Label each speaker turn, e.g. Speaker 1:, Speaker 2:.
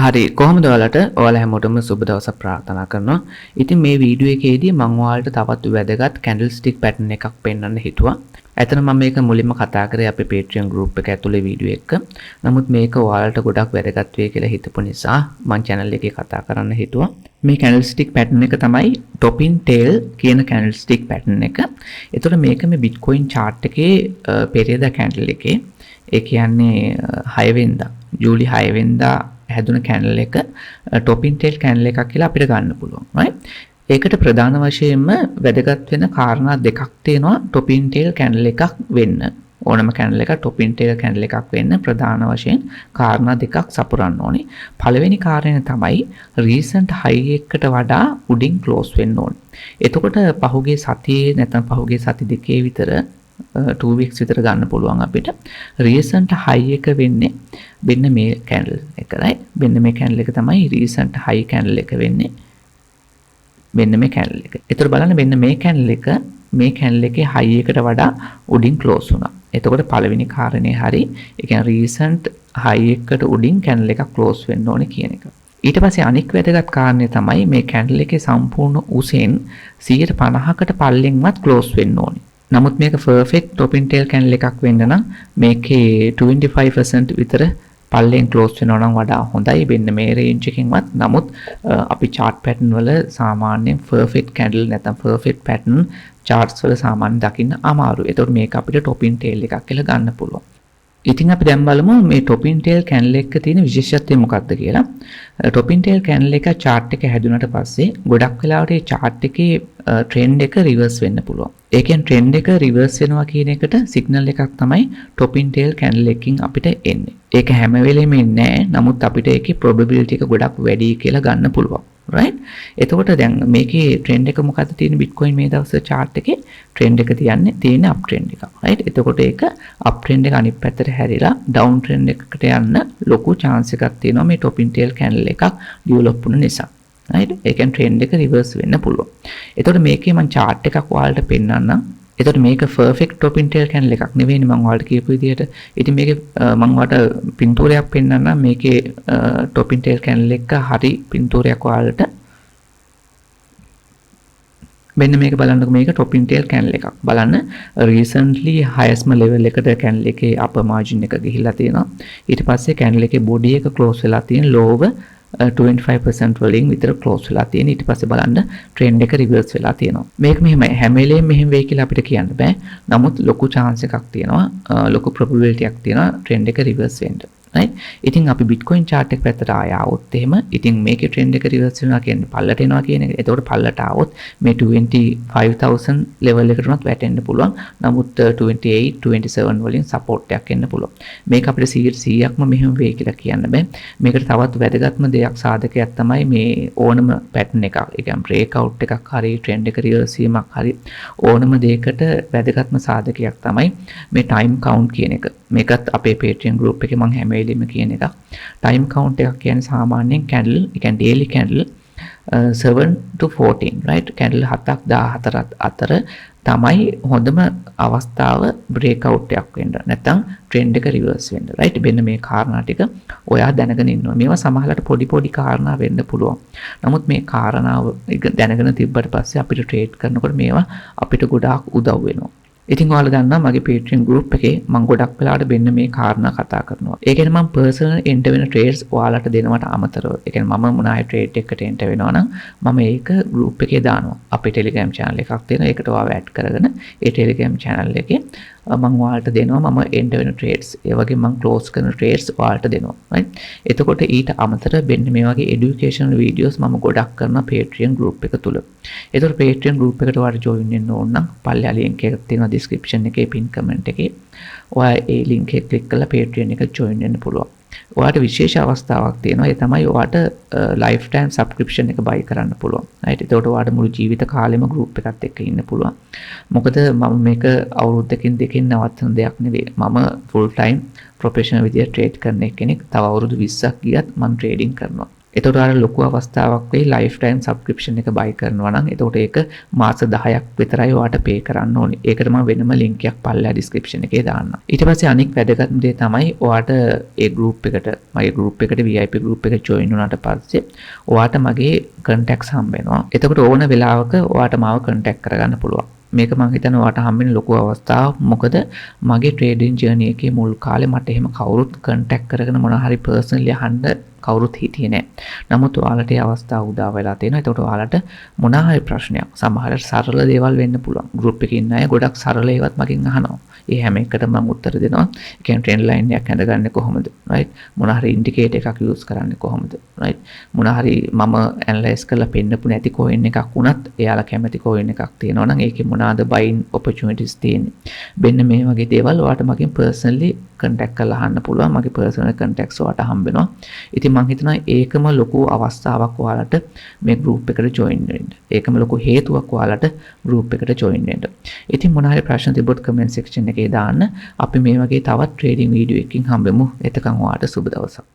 Speaker 1: හරි කොහොමද ඔයාලා හැමෝටම සුබ දවසක් ප්‍රාර්ථනා කරනවා. ඉතින් මේ වීඩියෝ එකේදී මම ඔයාලට තවත් වැදගත් කැන්ඩල් ස්ටික් පැටර්න් එකක් පෙන්වන්න හිතුවා. ඇත්තට මම මේක මුලින්ම කතා කරේ අපේ Patreon group එක ඇතුලේ වීඩියෝ එක. නමුත් මේක ඔයාලට ගොඩක් වැදගත් වෙයි කියලා හිතපු නිසා මම channel එකේ කතා කරන්න හිතුවා. මේ candle stick pattern එක තමයි top in tail කියන candle stick pattern එක. ඒතකොට මේක මේ Bitcoin chart එකේ පෙරේදා candle එකේ ඒ කියන්නේ 6 වෙනිදා ජූලි 6 වෙනිදා හැදුන කැන්ඩල් එක top in tail කැන්ඩල් එකක් කියලා අපිට ගන්න පුළුවන් right. ඒකට ප්‍රධාන වශයෙන්ම වැදගත් වෙන කාරණා දෙකක් තියෙනවා top in tail කැන්ඩල් එකක් වෙන්න. ඕනම කැන්ඩල් එකක් top in tail කැන්ඩල් එකක් වෙන්න ප්‍රධාන වශයෙන් කාරණා දෙකක් සපුරන්න ඕනේ. පළවෙනි කාරණය තමයි recent high එකකට වඩා උඩින් close වෙන්න ඕනේ. එතකොට පහුගිය සතියේ නැත්නම් පහුගිය සති දෙකේ විතර 2 weeks විතර ගන්න පුළුවන් අපිට recent high එක වෙන්නේ මෙන්න මේ candle එක right. මෙන්න මේ candle එක තමයි recent high candle එක වෙන්නේ. මෙන්න මේ candle එක. ඒතර බලන්න මෙන්න මේ candle එක මේ candle එකේ high එකට වඩා උඩින් close වුණා. එතකොට පළවෙනි කාරණේ හරි. ඒ කියන්නේ recent high එකට උඩින් candle එකක් close වෙන්න ඕනේ කියන එක. ඊට පස්සේ අනෙක් වැදගත් කාරණේ තමයි මේ candle එකේ සම්පූර්ණ උසෙන් 150කට පල්ලෙන්වත් close වෙන්න ඕනේ. නමුත් මේක perfect top in tail candle එකක් වෙන්න නම් මේකේ 25% විතර පල්ලෙන් close වෙනවා නම් වඩා හොඳයි. වෙන්න මේ range එකකින්වත්. නමුත් අපි chart pattern වල සාමාන්‍යයෙන් perfect candle නැත්නම් perfect pattern charts වල සාමාන්‍යයෙන් දකින්න අමාරුයි. ඒතකොට මේක අපිට top in tail එකක් කියලා ගන්න පුළුවන්. ඉතින් අපි දැන් බලමු මේ top in tail candle එකක තියෙන විශේෂත්වය මොකක්ද කියලා. top in tail candle එක chart එක හැදුනට පස්සේ ගොඩක් වෙලාවට මේ chart එකේ trend එක reverse වෙන්න පුළුවන්. ඒ කියන්නේ trend එක reverse වෙනවා කියන එකට signal එකක් තමයි top in tail candle එකකින් අපිට එන්නේ. ඒක හැම වෙලෙම එන්නේ නැහැ. නමුත් අපිට ඒකේ probability එක ගොඩක් වැඩි කියලා ගන්න පුළුවන්. right. එතකොට දැන් මේකේ trend එක මොකද්ද තියෙන Bitcoin මේ දවස්වල chart එකේ trend එක තියෙන up trend එකක්. right. එතකොට ඒක up trend එක අනිත් පැත්තට හැරිලා down trend එකකට යන්න ලොකු chance එකක් තියෙනවා මේ top in tail candle එකක් develop වුණ නිසා. right. ඒ කියන්නේ trend එක reverse වෙන්න පුළුවන්. එතකොට මේකේ මම chart එකක් ඔයාලට පෙන්නන්නම්. එතකොට මේක perfect top in tail candle එකක් නෙවෙයි මම ඔයාලට කියපු විදිහට. ඉතින් මේකේ මම ඔයාලට පින්තූරයක් පෙන්නන්නම්. මේකේ top in tail candle එක හරි පින්තූරයක් ඔයාලට. මෙන්න මේක බලන්නකො මේක top in tail candle එකක්. බලන්න recently highest level එකට candle එකේ upper margin එක ගිහිල්ලා තියෙනවා. ඊට පස්සේ candle එකේ body එක close වෙලා තියෙන lower 25% වලින් විතර close වෙලා තියෙන. ඊට පස්සේ බලන්න trend එක reverse වෙලා තියෙනවා. මේක මෙහෙමයි හැම වෙලේම මෙහෙම වෙයි කියලා අපිට කියන්න බෑ. නමුත් ලොකු chance එකක් තියෙනවා. ලොකු probability එකක් තියෙනවා trend එක reverse වෙන්න. right. ඉතින් අපි Bitcoin chart එක පැත්තට ආය આવොත් එහෙම ඉතින් මේකේ trend එක reverse වෙනවා කියන්නේ පල්ලට එනවා කියන එක. එතකොට පල්ලට આવොත් මේ 25000 level එකට උනත් වැටෙන්න පුළුවන්. නමුත් 28 27 වලින් support එකක් එන්න පුළුවන්. මේක අපිට 100%ක්ම මෙහෙම වෙයි කියලා කියන්න බෑ. මේකට තවත් වැදගත්ම දෙයක් සාධකයක් තමයි මේ ඕනම pattern එකක්. ඒ කියන්නේ breakout එකක් හරි trend එක reverse වීමක් හරි ඕනම දෙයකට වැදගත්ම සාධකයක් තමයි මේ time count කියන එක. මේකත් අපේ Patreon group එකේ මම හැම වෙලෙම කියන එක. time count එකක් කියන්නේ සාමාන්‍යයෙන් candle, ඒ කියන්නේ daily candle 7 to 14 right. candle 7ක් 14ක් අතර තමයි හොඳම අවස්ථාව breakout එකක් වෙන්න. නැත්නම් trend එක reverse වෙන්න right. මෙන්න මේ කාරණා ටික ඔයා දැනගෙන ඉන්න ඕනේ. මේවා සමහරවිට පොඩි කාරණා වෙන්න පුළුවන්. නමුත් මේ කාරණාව දැනගෙන තිබ්බට පස්සේ අපිට trade කරනකොට මේවා අපිට ගොඩාක් උදව් වෙනවා. ඉතින් ඔයාලා දන්නවා මගේ Patreon group එකේ මම ගොඩක් වෙලාවට මෙන්න මේ කාරණා කතා කරනවා. ඒ කියන්නේ මම personal enter වෙන trades ඔයාලට දෙනවට අමතරව. ඒ කියන්නේ මම මොනායි trade එකකට enter වෙනවා නම් මම ඒක group එකේ දානවා. අපේ Telegram channel එකක් තියෙනවා. ඒකට ඔයාව add කරගෙන ඒ Telegram channel එකේ මම ඔයාලට දෙනවා මම enter වෙන trades. ඒ වගේ මම close කරන trades ඔයාලට දෙනවා. right. එතකොට ඊට අමතරව මෙන්න මේ වගේ educational videos මම ගොඩක් කරනවා Patreon group එක තුල. ඒතකොට Patreon group එකට ඔයාලට join වෙන්න ඕන නම් පල්ලෙහා link එකක් තියෙනවා description එකේ pin comment එකේ. ඔයා ඒ link එක click කරලා Patreon එකට join වෙන්න පුළුවන්. ඔයාට විශේෂ අවස්ථාවක් තියෙනවා. ඒ තමයි ඔයාට lifetime subscription එක buy කරන්න පුළුවන්. right. ඒතකොට ඔයාට මුළු ජීවිත කාලෙම group එකත් එක්ක ඉන්න පුළුවන්. මොකද මම මේක අවුරුද්දකින් දෙකකින් නවත්තන දෙයක් නෙවෙයි. මම full time professional විදියට trade කරන කෙනෙක්. තව අවුරුදු 20ක් ගියත් මම trading කරනවා. එතකොට අර ලොකු අවස්ථාවක් වෙයි ලයිෆ් ටයිම් සබ්ස්ක්‍රිප්ෂන් එක buy කරනවා නම් එතකොට ඒක මාස 10ක් විතරයි ඔයාට pay කරන්න ඕනේ. ඒකට මම වෙනම link එකක් පල්ලෙහා description එකේ දාන්නම්. ඊට පස්සේ අනික් වැදගත් දේ තමයි ඔයාට ඒ group එකට මගේ group එකට VIP group එකට join වුණාට පස්සේ ඔයාට මගේ contacts හම්බ වෙනවා. එතකොට ඕන වෙලාවක ඔයාට මාව contact කරගන්න පුළුවන්. මේක මම හිතනවා ඔයාට හම්බෙන ලොකු අවස්ථාවක්. මොකද මගේ trading journey එකේ මුල් කාලේ මට එහෙම කවුරුත් contact කරගෙන මොනවා හරි personally අහන්න කවුරුත් හිටියේ නැහැ. නමුත් ඔයාලට ඒ අවස්ථාව උදා වෙලා තියෙනවා. ඒකට ඔයාලට මොනවා හරි ප්‍රශ්නයක් සමහරට සරල දේවල් වෙන්න පුළුවන්. group එකේ ඉන්න අය ගොඩක් සරල ඒවාත් මගෙන් අහනවා. ඒ හැම එකටම මම උත්තර දෙනවා. ඒ කියන්නේ trend line එකක් හඳගන්නේ කොහොමද? right? මොනවා හරි indicator එකක් use කරන්නේ කොහොමද? right? මොනවා හරි මම analyze කරලා පෙන්නපු නැති coin එකක් වුණත් එයාලා කැමති coin එකක් තියෙනවා නම් ඒකේ මොනවාද buying opportunities තියෙන්නේ. මෙන්න මේ වගේ දේවල් ඔයාලට මගෙන් personally contact කරලා අහන්න පුළුවන්. මගේ personal contacts ඔයාලට හම්බ වෙනවා. ඉතින් මම හිතනවා ඒකම ලොකු අවස්ථාවක් ඔයාලට මේ group එකට join වෙන්න. ඒකම ලොකු හේතුවක් ඔයාලට group එකට join වෙන්න. ඉතින් මොනවා හරි ප්‍රශ්න තිබ්බොත් comment section එකේ දාන්න. අපි මේ වගේ තවත් trading video එකකින් හම්බෙමු. එතකන් ඔයාලට සුබ දවසක්.